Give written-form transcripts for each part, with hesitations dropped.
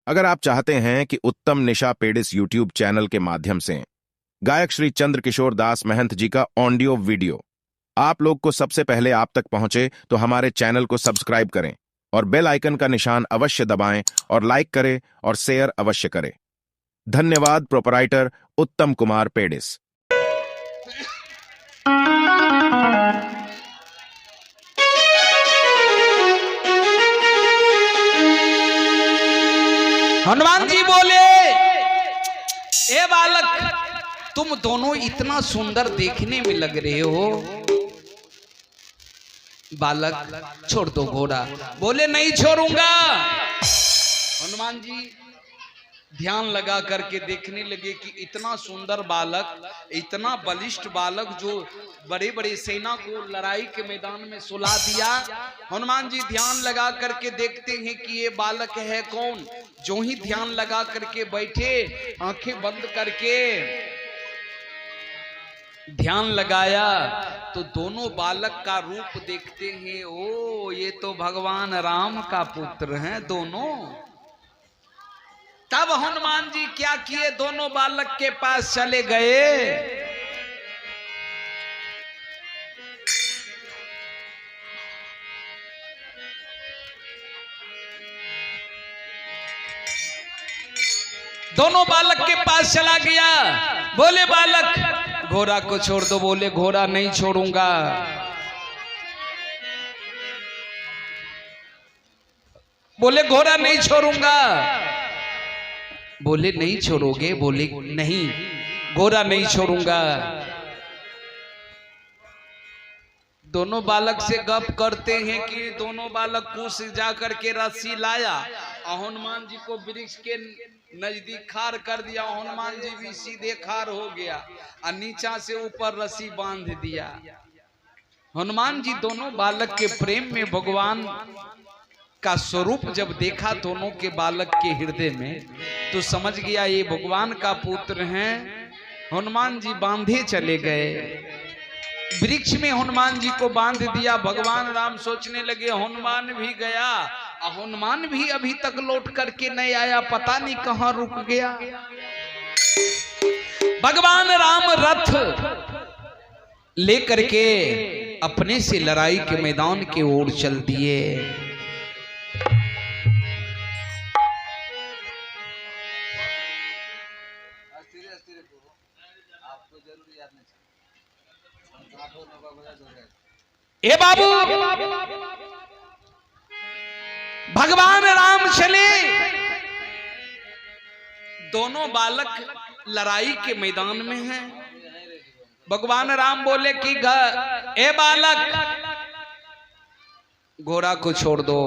अगर आप चाहते हैं कि उत्तम निशा पेडिस यूट्यूब चैनल के माध्यम से गायक श्री चंद्र किशोर दास महंत जी का ऑडियो वीडियो आप लोग को सबसे पहले आप तक पहुंचे तो हमारे चैनल को सब्सक्राइब करें और बेल आइकन का निशान अवश्य दबाएं और लाइक करें और शेयर अवश्य करें। धन्यवाद। प्रोपराइटर उत्तम कुमार पेडिस। हनुमान जी बोले, ए बालक, तुम दोनों इतना सुंदर देखने में लग रहे हो। बालक, छोड़ दो घोड़ा। बोले, नहीं छोड़ूंगा। हनुमान जी ध्यान लगा करके देखने लगे कि इतना सुंदर बालक, इतना बलिष्ठ बालक जो बड़े बड़े सेना को लड़ाई के मैदान में सुला दिया। हनुमान जी ध्यान लगा करके देखते हैं कि ये बालक है कौन। जो ही ध्यान लगा करके बैठे, आंखें बंद करके ध्यान लगाया तो दोनों बालक का रूप देखते हैं। ओ, ये तो भगवान राम का पुत्र हैं दोनों। तब हनुमान जी क्या किए, दोनों बालक के पास चले गए। दोनों बालक के पास चला गया। बोले, बालक, घोड़ा को छोड़ दो। बोले, घोड़ा नहीं छोड़ूंगा। बोले, घोड़ा नहीं छोड़ूंगा। बोले, नहीं छोड़ोगे? बोले, नहीं, घोड़ा नहीं छोड़ूंगा। दोनों बालक से गप करते हैं कि दोनों बालक कुछ जाकर के रस्सी लाया और हनुमान जी को वृक्ष के नजदीक खार कर दिया। हनुमान जी भी सीधे खार हो गया और नीचा से ऊपर रस्सी बांध दिया। हनुमान जी दोनों बालक के प्रेम में भगवान का स्वरूप जब देखा दोनों के बालक के हृदय में, तो समझ गया ये भगवान का पुत्र हैं। हनुमान जी बांधे चले गए, वृक्ष में हनुमान जी को बांध दिया। भगवान राम सोचने लगे हनुमान भी गया, हनुमान भी अभी तक लौट करके नहीं आया, पता नहीं कहां रुक गया। भगवान राम रथ लेकर के अपने से लड़ाई के मैदान की ओर चल दिए। ए बाबू, भगवान राम चले। दोनों बालक लड़ाई के मैदान में हैं। भगवान राम बोले कि ए बालक, घोड़ा को छोड़ दो।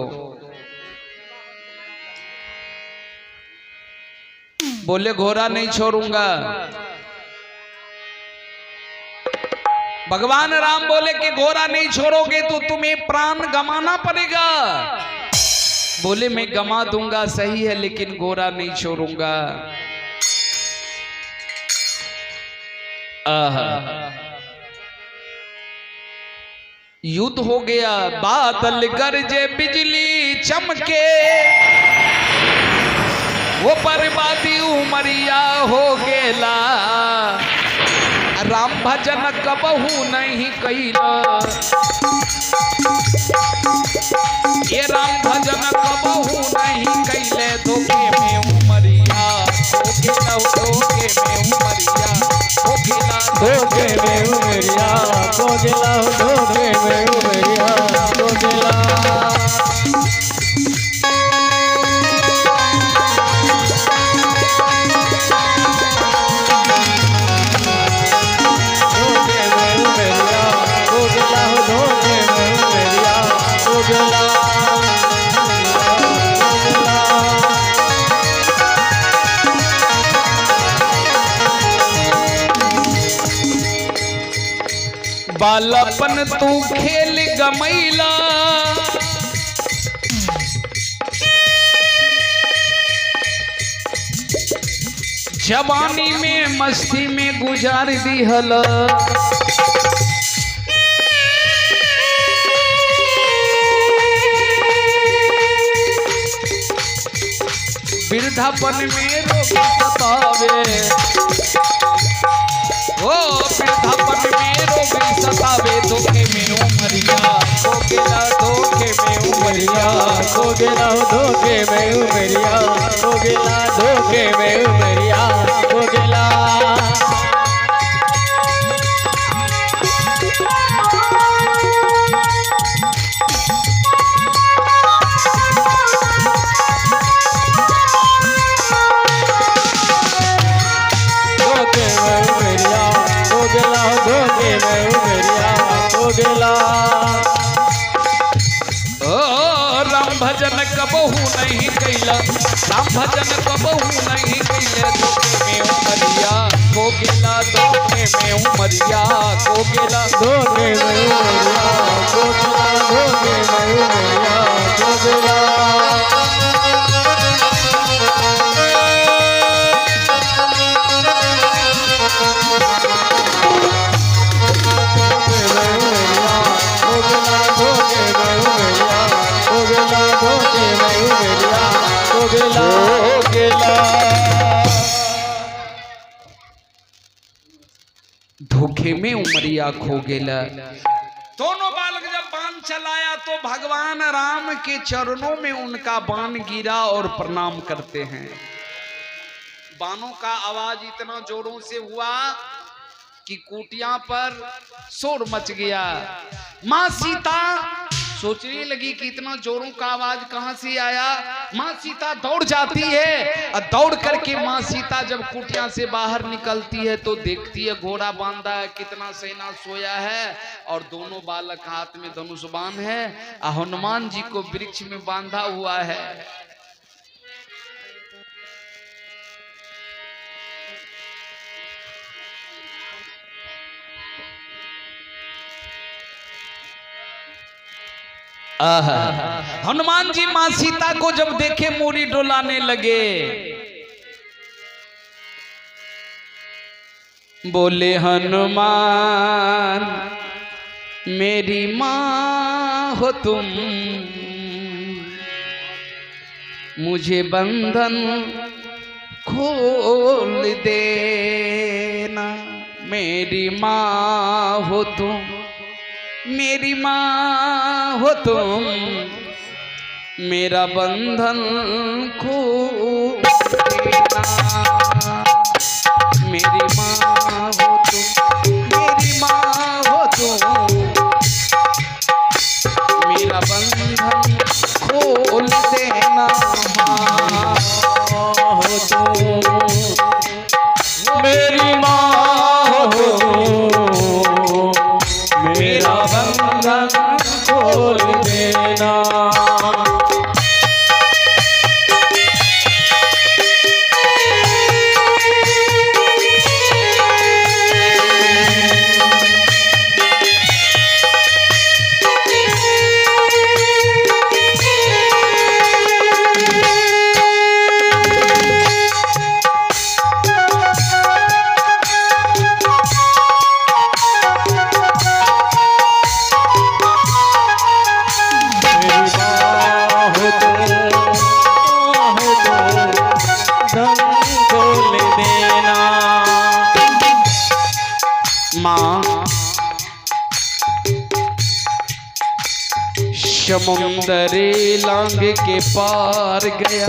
बोले, घोड़ा नहीं छोड़ूंगा। भगवान राम बोले कि घोड़ा नहीं छोड़ोगे तो तुम्हें प्राण गंवाना पड़ेगा। बोले, मैं गंवा दूंगा, सही है, लेकिन घोड़ा नहीं छोड़ूंगा। युद्ध हो गया, बादल गरजे, बिजली चमके, वो बर्बादी उमरिया हो गेला। राम भजन कबहू नहीं कैला, ये राम भजन कबहू नहीं कैले। धोखे में उमरिया हो गेला, धोखे में उमरिया हो गेला, धोखे में उमरिया हो गेला, धोखे में उमरिया हो गेला। बालपन तू खेल गमैला, जवानी में मस्ती में गुजार दिहल। वृद्धापन में रोगी सतावे, ओ वृद्धापन में रोगी सतावे, धोखे में उमरिया खो गेला, धोखे में उमरिया खो गेला, धोखे में उमरिया खो गेला, धोखे में उमरिया खो गेला। धोखे में उमरिया खो गेला। ओ राम भजन कबहू नहीं कैला, राम भजन कबहू नहीं कैले, धोखे में उमरिया खो गेला, धोखे में उमरिया खो गेला, धोखे में उमरिया खो गेला, धोखे में उमरिया खो गेला। धोखे में उमरिया खो गेला। दोनों बालक जब बाण चलाया तो भगवान राम के चरणों में उनका बाण गिरा और प्रणाम करते हैं। बाणों का आवाज इतना जोरों से हुआ कि कुटिया पर शोर मच गया। माँ सीता सोचने लगी कि इतना जोरों का आवाज कहां से आया। माँ सीता दौड़ जाती है और दौड़ करके माँ सीता जब कुटिया से बाहर निकलती है तो देखती है घोड़ा बांधा है, कितना सेना सोया है और दोनों बालक हाथ में धनुष बाण है, हनुमान जी को वृक्ष में बांधा हुआ है। हनुमान जी मां सीता को जब देखे मूरी डोलाने लगे, बोले हनुमान मेरी मां हो तुम, मुझे बंधन खोल देना। मेरी मां हो तुम, मेरी मां हो तुम, मेरा बंधन खोल देना। मेरी मां हो तुम, मेरी मां हो तुम, मेरा बंधन खोल देना। हो तुम मेरी मां हो तुम, मेरा बंधन खोल देना। समुंदरी लांग के पार गया,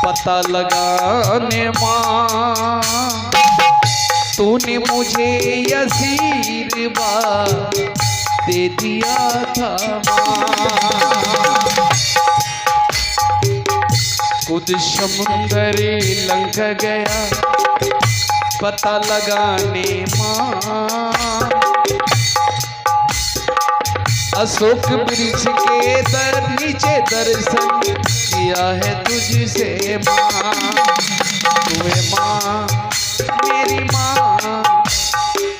पता लगाने माँ तूने मुझे आशीर्वाद दे दिया था माँ। खुद समुंदरी लंघ गया पता लगाने माँ, अशोक वृक्ष के नीचे दर्शन किया है तुझसे माँ। तू है माँ मेरी माँ,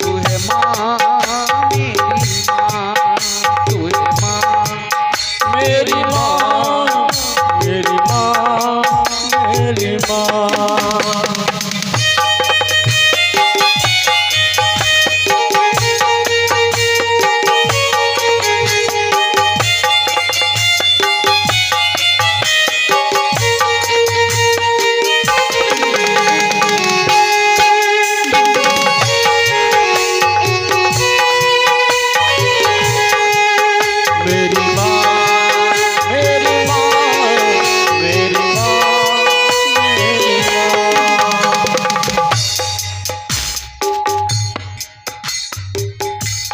तू है माँ मेरी माँ, तू है माँ मेरी माँ, मेरी माँ, मेरी माँ।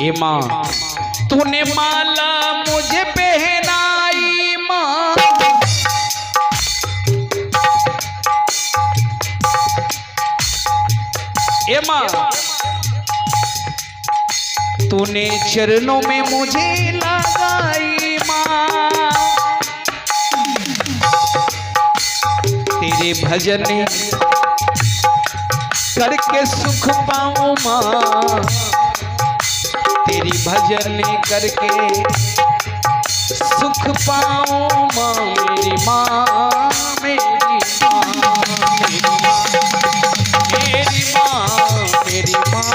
ए माँ तूने माला मुझे पहनाई माँ, ए माँ तूने चरणों में मुझे लगाई माँ, तेरे भजन करके सुख पाऊं माँ, तेरी भजन करके सुख पाऊं माँ, मेरी माँ मेरी माँ मेरी माँ मेरी माँ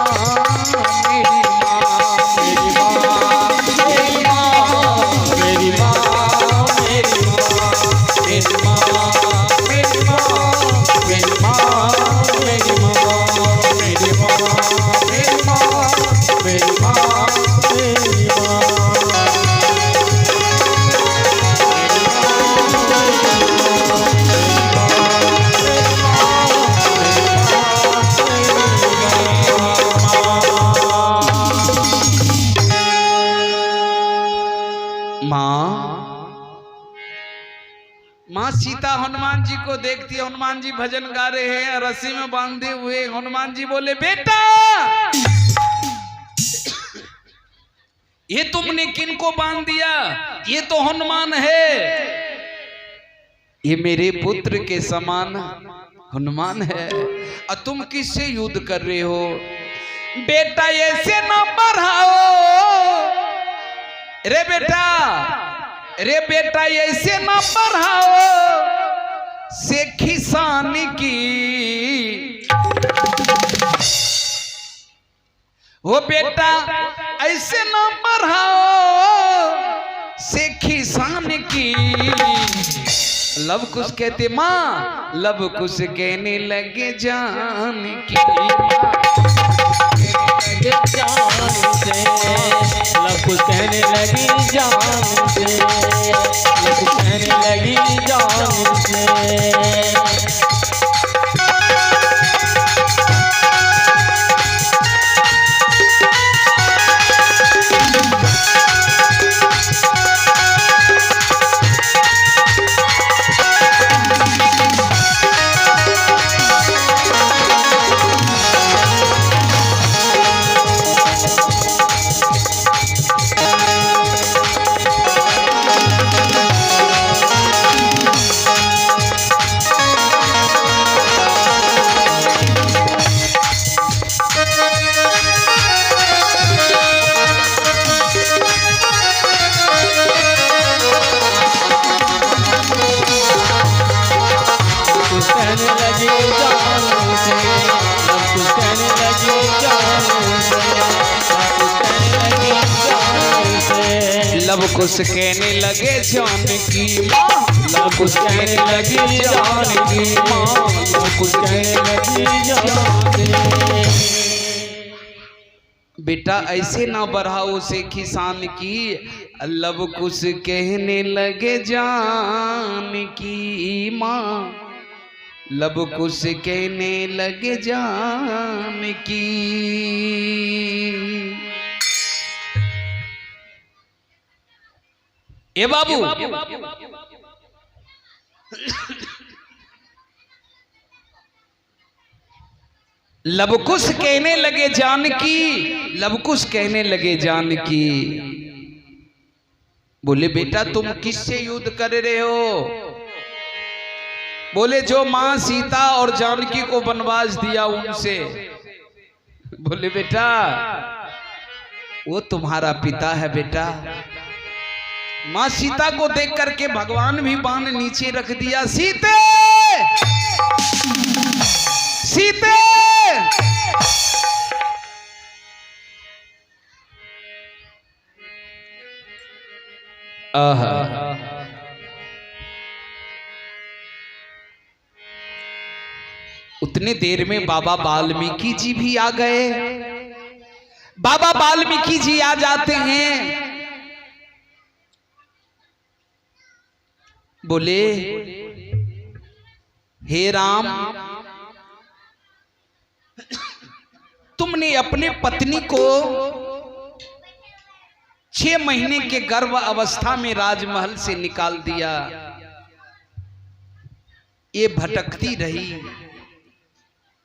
मेरी माँ मेरी माँ मेरी माँ मेरी माँ मेरी माँ मेरी माँ मेरी माँ मेरी माँ मेरी माँ मेरी माँ मेरी माँ मेरी माँ मेरी माँ। माँ सीता हनुमान जी को देखती है, हनुमान जी भजन गा रहे हैं, रस्सी में बांधे हुए। हनुमान जी बोले बेटा ये तुमने किनको बांध दिया? ये तो हनुमान है, ये मेरे पुत्र के समान हनुमान है, और तुम किससे युद्ध कर रहे हो? बेटा ऐसे ना बढ़ाओ रे बेटा, रे बेटा ऐसे ना बढ़ाओ से किसान की, वो बेटा ऐसे ना बढ़ाओ से किसान की। लव कुश कहते माँ, लव कुश कहने लगे जान की, लव कुश कहने लगी जान से, लव कुश कहने लगी जान से। लव कुश कहने लगे जानकी माँ, लव कुश कहने लगी जानकी माँ, लव कुश कहने लगी जानकी। बेटा ऐसे ना बढ़ाओ से किसान की, लव कुश कहने लगे जानकी माँ, लब कुश कहने लगे जानकी। ए बाबू लबकुश कहने लगे जानकी, लबकुश कहने लगे जानकी। बोले बेटा तुम किससे युद्ध कर रहे हो? बोले जो मां सीता और जानकी को वनवास दिया उनसे। बोले बेटा वो तुम्हारा पिता है बेटा। मां सीता को देख करके भगवान भी बाण नीचे रख दिया। सीते सीते उतने देर में बाबा वाल्मीकि जी भी आ गए। बाबा वाल्मीकि जी आ जाते हैं। बोले हे राम तुमने अपने पत्नी को 6 महीने के गर्भ अवस्था में राजमहल से निकाल दिया। ये भटकती रही,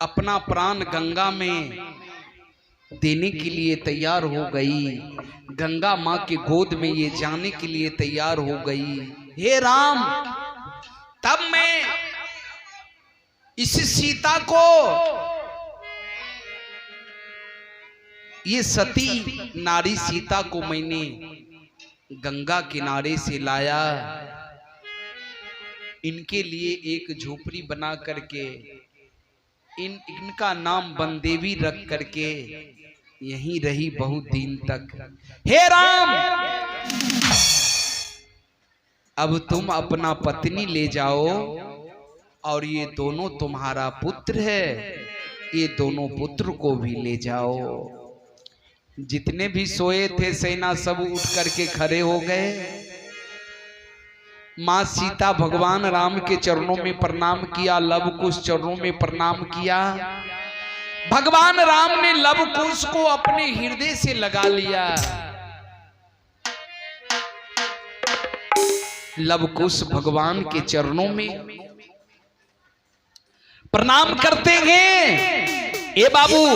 अपना प्राण गंगा में देने के लिए तैयार हो गई। गंगा माँ के गोद में ये जाने के लिए तैयार हो गई। हे राम, तब मैं इस सीता को, ये सती नारी सीता को मैंने गंगा किनारे से लाया। इनके लिए एक झोपड़ी बना करके इनका नाम बनदेवी रख करके यहीं रही बहुत दिन तक। हे राम, अब तुम अपना पत्नी ले जाओ और ये दोनों तुम्हारा पुत्र है, ये दोनों पुत्र को भी ले जाओ। जितने भी सोए थे सेना सब उठ करके खड़े हो गए। मां सीता भगवान राम के चरणों में प्रणाम किया, लव कुश चरणों में प्रणाम किया। भगवान राम ने लव कुश को अपने हृदय से लगा लिया। लव कुश भगवान के चरणों में प्रणाम करते हैं। ए बाबू,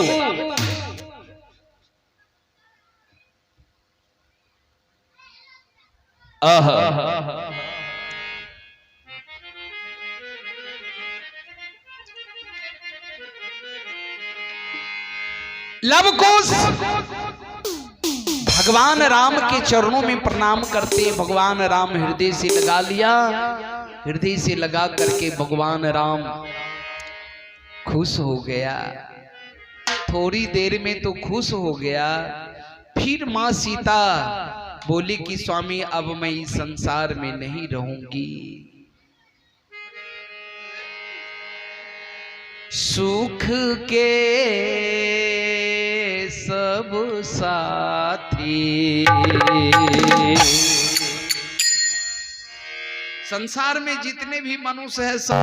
लव कुश भगवान राम के चरणों में प्रणाम करते। भगवान राम हृदय से लगा लिया। हृदय से लगा करके भगवान राम खुश हो गया। थोड़ी देर में तो खुश हो गया। फिर मां सीता बोली कि स्वामी, अब मैं इस संसार में नहीं रहूंगी। सुख के सब साथी, संसार में जितने भी मनुष्य है सब